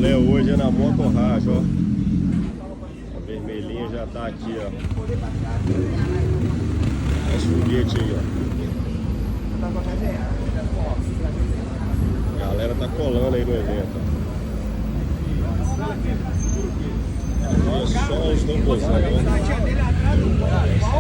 rolê hoje é na Moto Raja, ó. A vermelhinha já tá aqui, ó. Esse foguete aí, ó. A galera tá colando aí no evento, ó. Olha só os tamborzão, ó.